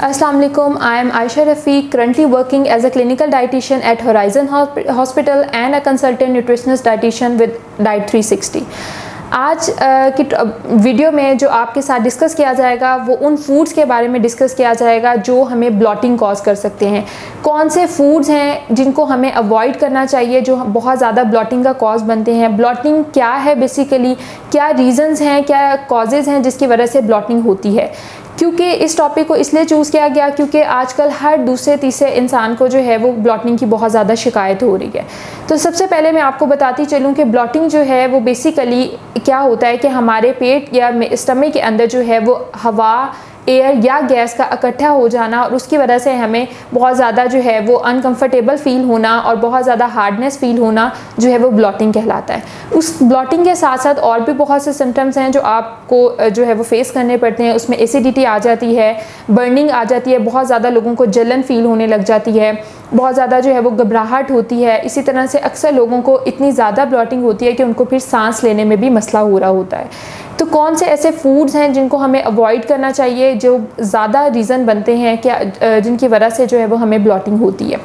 Assalamu alaikum. I am Aisha Rafiq, currently working as a clinical dietitian at Horizon Hospital and a consultant nutritionist dietitian with Diet 360. आज की video में जो आपके साथ discuss किया जाएगा वो उन फूड्स के बारे में डिस्कस किया जाएगा जो हमें ब्लॉटिंग कॉज कर सकते हैं। कौन से फूड्स हैं जिनको हमें अवॉइड करना चाहिए जो बहुत ज़्यादा ब्लॉटिंग का कॉज बनते हैं। ब्लॉटिंग क्या है बेसिकली, क्या रीज़न्स हैं, क्या कॉजेज़ हैं जिसकी वजह से ब्लॉटिंग होती है। क्योंकि इस टॉपिक को इसलिए चूज़ किया गया क्योंकि आजकल हर दूसरे तीसरे इंसान को जो है वो ब्लॉटिंग की बहुत ज़्यादा शिकायत हो रही है। तो सबसे पहले मैं आपको बताती चलूँ कि ब्लॉटिंग जो है वो बेसिकली क्या होता है कि हमारे पेट या स्टमक के अंदर जो है वो हवा, एयर या गैस का इकट्ठा हो जाना और उसकी वजह से हमें बहुत ज़्यादा जो है वो अनकंफर्टेबल फ़ील होना और बहुत ज़्यादा हार्डनेस फ़ील होना जो है वो ब्लॉटिंग कहलाता है। उस ब्लॉटिंग के साथ साथ और भी बहुत से सिम्टम्स हैं जो आपको जो है वो फेस करने पड़ते हैं। उसमें एसिडिटी आ जाती है, बर्निंग आ जाती है, बहुत ज़्यादा लोगों को जलन फ़ील होने लग जाती है, बहुत ज़्यादा जो है वो घबराहट होती है। इसी तरह से अक्सर लोगों को इतनी ज़्यादा ब्लॉटिंग होती है कि उनको फिर सांस लेने में भी मसला हो रहा होता है। तो कौन से ऐसे फूड्स हैं जिनको हमें अवॉइड करना चाहिए जो ज़्यादा रीज़न बनते हैं क्या जिनकी वजह से जो है वो हमें ब्लॉटिंग होती है।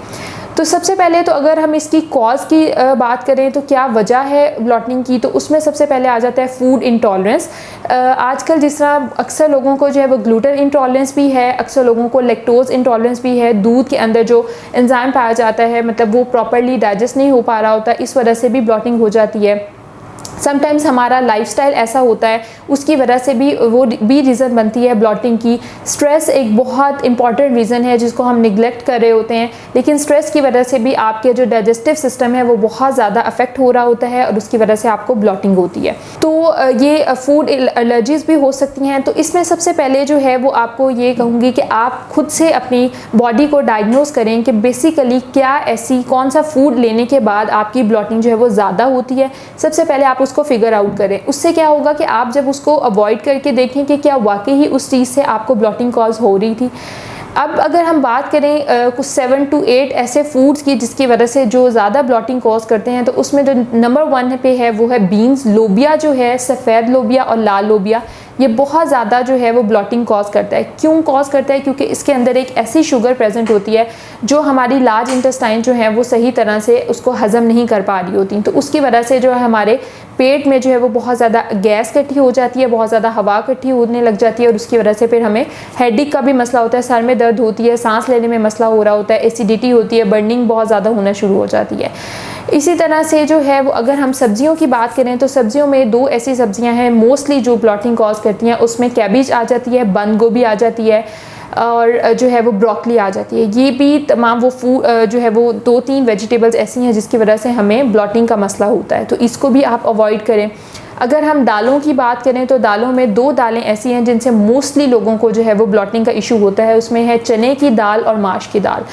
तो सबसे पहले तो अगर हम इसकी कॉज की बात करें तो क्या वजह है ब्लॉटिंग की, तो उसमें सबसे पहले आ जाता है फूड इंटॉलरेंस। आजकल जिस तरह अक्सर लोगों को जो है वो ग्लूटेन इंटॉलरेंस भी है, अक्सर लोगों को लैक्टोज इंटॉलरेंस भी है। दूध के अंदर जो एंजाइम पाया जाता है मतलब वो प्रॉपरली डाइजेस्ट नहीं हो पा रहा होता, इस वजह से भी ब्लॉटिंग हो जाती है। समटाइम्स हमारा लाइफस्टाइल ऐसा होता है, उसकी वजह से भी वो भी रीज़न बनती है ब्लॉटिंग की। स्ट्रेस एक बहुत इंपॉर्टेंट रीज़न है जिसको हम निगलेक्ट कर रहे होते हैं, लेकिन स्ट्रेस की वजह से भी आपके जो डाइजेस्टिव सिस्टम है वो बहुत ज़्यादा अफेक्ट हो रहा होता है और उसकी वजह से आपको ब्लॉटिंग होती है। तो ये फूड एलर्जीज़ भी हो सकती हैं। तो इसमें सबसे पहले जो है वो आपको ये कहूँगी कि आप खुद से अपनी बॉडी को डायग्नोज करें कि बेसिकली क्या ऐसी कौन सा फूड लेने के बाद आपकी ब्लॉटिंग जो है वो ज़्यादा होती है। सबसे पहले आप उसको फिगर आउट करें। उससे क्या होगा कि आप जब उसको अवॉइड करके देखें कि क्या वाकई ही उस चीज़ से आपको ब्लॉटिंग कॉज हो रही थी। अब अगर हम बात करें कुछ 7 to 8 ऐसे फूड्स की जिसकी वजह से जो ज़्यादा ब्लॉटिंग कॉज करते हैं, तो उसमें जो नंबर 1 पे है वो है बीन्स। लोबिया जो है, सफ़ेद लोबिया और लाल लोबिया, ये बहुत ज़्यादा जो है वो ब्लॉटिंग कॉज करता है। क्यों कॉज करता है? क्योंकि इसके अंदर एक ऐसी शुगर प्रेजेंट होती है जो हमारी लार्ज इंटेस्टाइन जो है वो सही तरह से उसको हज़म नहीं कर पा रही होती। तो उसकी वजह से जो है हमारे पेट में जो है वो बहुत ज़्यादा गैस इकट्ठी हो जाती है, बहुत ज़्यादा हवा इकट्ठी होने लग जाती है और उसकी वजह से फिर हमें हेडेक का भी मसला होता है, सर में दर्द होती है, सांस लेने में मसला हो रहा होता है, एसिडिटी होती है, बर्निंग बहुत ज़्यादा होना शुरू हो जाती है। इसी तरह से जो है वो अगर हम सब्जियों की बात करें तो सब्जियों में 2 ऐसी सब्जियां हैं मोस्टली जो ब्लॉटिंग कॉज करती हैं। उसमें कैबेज आ जाती है, बंद गोभी आ जाती है और जो है वो ब्रोकली आ जाती है। ये भी तमाम वो फूड जो है वो 2-3 वेजिटेबल्स ऐसी हैं जिसकी वजह से हमें ब्लॉटिंग का मसला होता है, तो इसको भी आप अवॉइड करें। अगर हम दालों की बात करें तो दालों में 2 दालें ऐसी हैं जिनसे मोस्टली लोगों को जो है वो ब्लॉटिंग का इशू होता है। उसमें है चने की दाल और माश की दाल।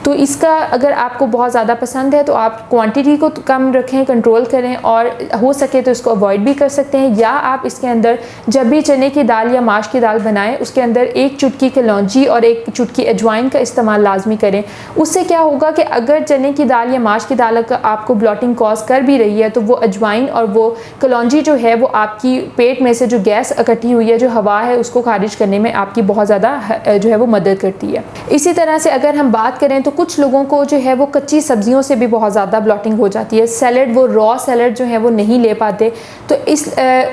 तो इसका अगर आपको बहुत ज़्यादा पसंद है तो आप क्वांटिटी को कम रखें, कंट्रोल करें और हो सके तो इसको अवॉइड भी कर सकते हैं। या आप इसके अंदर जब भी चने की दाल या माश की दाल बनाएं उसके अंदर 1 चुटकी कलौंजी और 1 चुटकी अजवाइन का इस्तेमाल लाजमी करें। उससे क्या होगा कि अगर चने की दाल या माश की दाल आपको ब्लॉटिंग कॉज कर भी रही है तो वो अजवाइन और वो कलौंजी जो है वो आपकी पेट में से जो गैस इकट्ठी हुई है, जो हवा है, उसको खारिज करने में आपकी बहुत ज़्यादा जो है वो मदद करती है। इसी तरह से अगर हम बात करें तो कुछ लोगों को जो है वो कच्ची सब्जियों से भी बहुत ज़्यादा ब्लॉटिंग हो जाती है। सैलड, वो रॉ सैलड जो है वो नहीं ले पाते, तो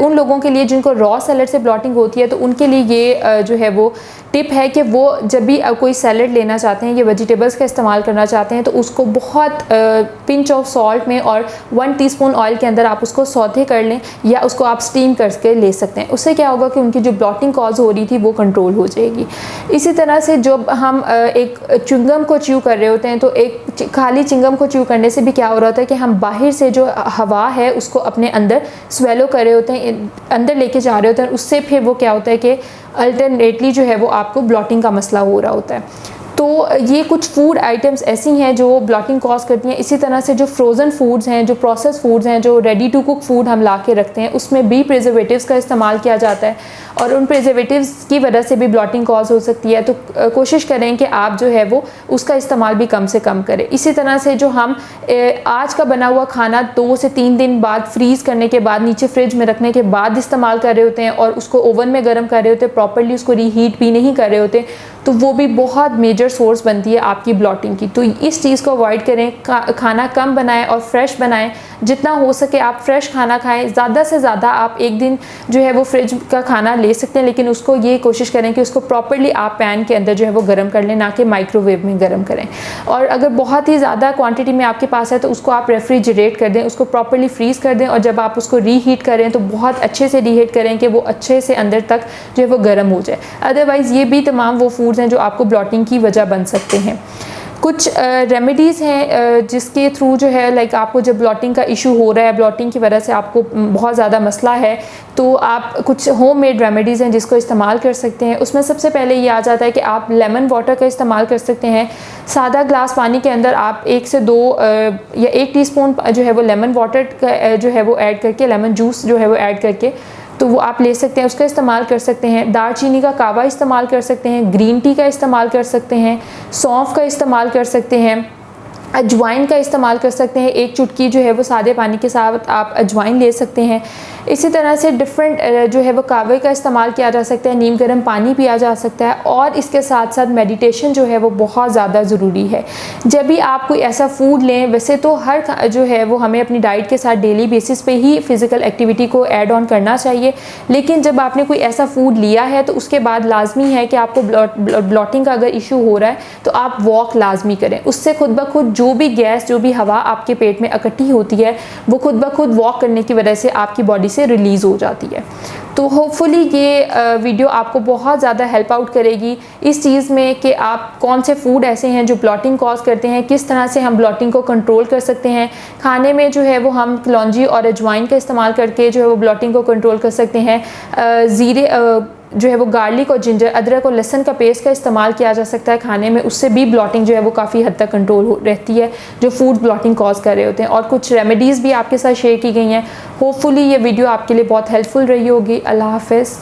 उन लोगों के लिए जिनको रॉ सैलड से ब्लॉटिंग होती है तो उनके लिए ये जो है वो टिप है कि वो जब भी कोई सैलड लेना चाहते हैं या वेजिटेबल्स का इस्तेमाल करना चाहते हैं तो उसको बहुत पिंच ऑफ सॉल्ट में और 1 टीस्पून ऑयल के अंदर आप उसको सौते कर लें या उसको आप स्टीम करके ले सकते हैं। उससे क्या होगा कि उनकी जो ब्लॉटिंग कॉज हो रही थी वो कंट्रोल हो जाएगी। इसी तरह से जब हम एक च्युइंगम को च्यू कर रहे होते हैं तो एक खाली च्युइंगम को च्यू करने से भी क्या हो रहा होता है कि हम बाहर से जो हवा है उसको अपने अंदर स्वेलो कर रहे होते हैं, अंदर लेके जा रहे होते हैं। उससे फिर वो क्या होता है कि अल्टरनेटली जो है वो आपको ब्लॉटिंग का मसला हो रहा होता है। तो ये कुछ फूड आइटम्स ऐसी हैं जो ब्लॉटिंग कॉज करती हैं। इसी तरह से जो फ्रोज़न फूड्स हैं, जो प्रोसेस फूड्स हैं, जो रेडी टू कुक फूड हम ला के रखते हैं, उसमें भी प्रिजर्वेटिव्स का इस्तेमाल किया जाता है और उन प्रिजर्वेटिव्स की वजह से भी ब्लॉटिंग कॉज हो सकती है। तो कोशिश करें कि आप जो है वो उसका इस्तेमाल भी कम से कम करें। इसी तरह से जो हम आज का बना हुआ खाना 2 से 3 दिन बाद फ्रीज़ करने के बाद नीचे फ्रिज में रखने के बाद इस्तेमाल कर रहे होते हैं और उसको ओवन में गर्म कर रहे होते हैं, प्रॉपरली उसको रीहीट भी नहीं कर रहे होते, तो वो भी बहुत मेजर सोर्स बनती है आपकी ब्लॉटिंग की। तो इस चीज़ को अवॉइड करें, खाना कम बनाएं और फ्रेश बनाएं। जितना हो सके आप फ्रेश खाना खाएं। ज़्यादा से ज़्यादा आप एक दिन जो है वो फ्रिज का खाना ले सकते हैं, लेकिन उसको ये कोशिश करें कि उसको प्रॉपरली आप पैन के अंदर जो है वो गर्म कर लें, ना कि माइक्रोवेव में गर्म करें। और अगर बहुत ही ज़्यादा क्वांटिटी में आपके पास है तो उसको आप रेफ्रिजरेट कर दें, उसको प्रॉपरली फ्रीज़ कर दें और जब आप उसको रीहीट करें तो बहुत अच्छे से रीहीट करें कि वो अच्छे से अंदर तक जो है वो गर्म हो जाए। अदरवाइज़ ये भी तमाम वो फूड्स हैं जो आपको ब्लॉटिंग की वजह बन सकते हैं। कुछ रेमेडीज़ हैं जिसके थ्रू जो है लाइक आपको जब ब्लॉटिंग का इशू हो रहा है, ब्लॉटिंग की वजह से आपको बहुत ज़्यादा मसला है, तो आप कुछ होममेड रेमेडीज़ हैं जिसको इस्तेमाल कर सकते हैं। उसमें सबसे पहले ये आ जाता है कि आप लेमन वाटर का इस्तेमाल कर सकते हैं। सादा ग्लास पानी के अंदर आप 1 से 2 या 1 टीस्पून जो है वो लेमन वाटर का जो है वो ऐड करके, लेमन जूस जो है वो ऐड करके तो वो आप ले सकते हैं, उसका इस्तेमाल कर सकते हैं। दालचीनी का कावा इस्तेमाल कर सकते हैं, ग्रीन टी का इस्तेमाल कर सकते हैं, सौंफ का इस्तेमाल कर सकते हैं, अजवाइन का इस्तेमाल कर सकते हैं। 1 चुटकी जो है वो सादे पानी के साथ आप अजवाइन ले सकते हैं। इसी तरह से डिफरेंट जो है वो कावे का इस्तेमाल किया जा सकता है, नीम गर्म पानी पिया जा सकता है और इसके साथ साथ मेडिटेशन जो है वो बहुत ज़्यादा ज़रूरी है। जब भी आप कोई ऐसा फूड लें, वैसे तो हर जो है वो हमें अपनी डाइट के साथ डेली बेसिस पे ही फ़िज़िकल एक्टिविटी को ऐड ऑन करना चाहिए, लेकिन जब आपने कोई ऐसा फूड लिया है तो उसके बाद लाजमी है कि आपको ब्लॉटिंग का अगर इशू हो रहा है तो आप वॉक लाजमी करें। उससे खुद ब खुद जो भी गैस, जो भी हवा आपके पेट में इकट्ठी होती है वो खुद ब खुद वॉक करने की वजह से आपकी बॉडी से रिलीज़ हो जाती है। तो होपफुली ये वीडियो आपको बहुत ज़्यादा हेल्प आउट करेगी इस चीज़ में कि आप कौन से फूड ऐसे हैं जो ब्लॉटिंग कॉज करते हैं, किस तरह से हम ब्लॉटिंग को कंट्रोल कर सकते हैं। खाने में जो है वो हम कलौंजी और अजवाइन का इस्तेमाल करके जो है वो ब्लॉटिंग को कंट्रोल कर सकते हैं। ज़ीरे जो है वो गार्लिक और जिंजर, अदरक और लहसुन का पेस्ट का इस्तेमाल किया जा सकता है खाने में, उससे भी ब्लॉटिंग जो है वो काफ़ी हद तक कंट्रोल रहती है जो फूड ब्लॉटिंग कॉज कर रहे होते हैं। और कुछ रेमेडीज़ भी आपके साथ शेयर की गई हैं। होपफुली ये वीडियो आपके लिए बहुत हेल्पफुल रही होगी। अल्लाह हाफ़िज़।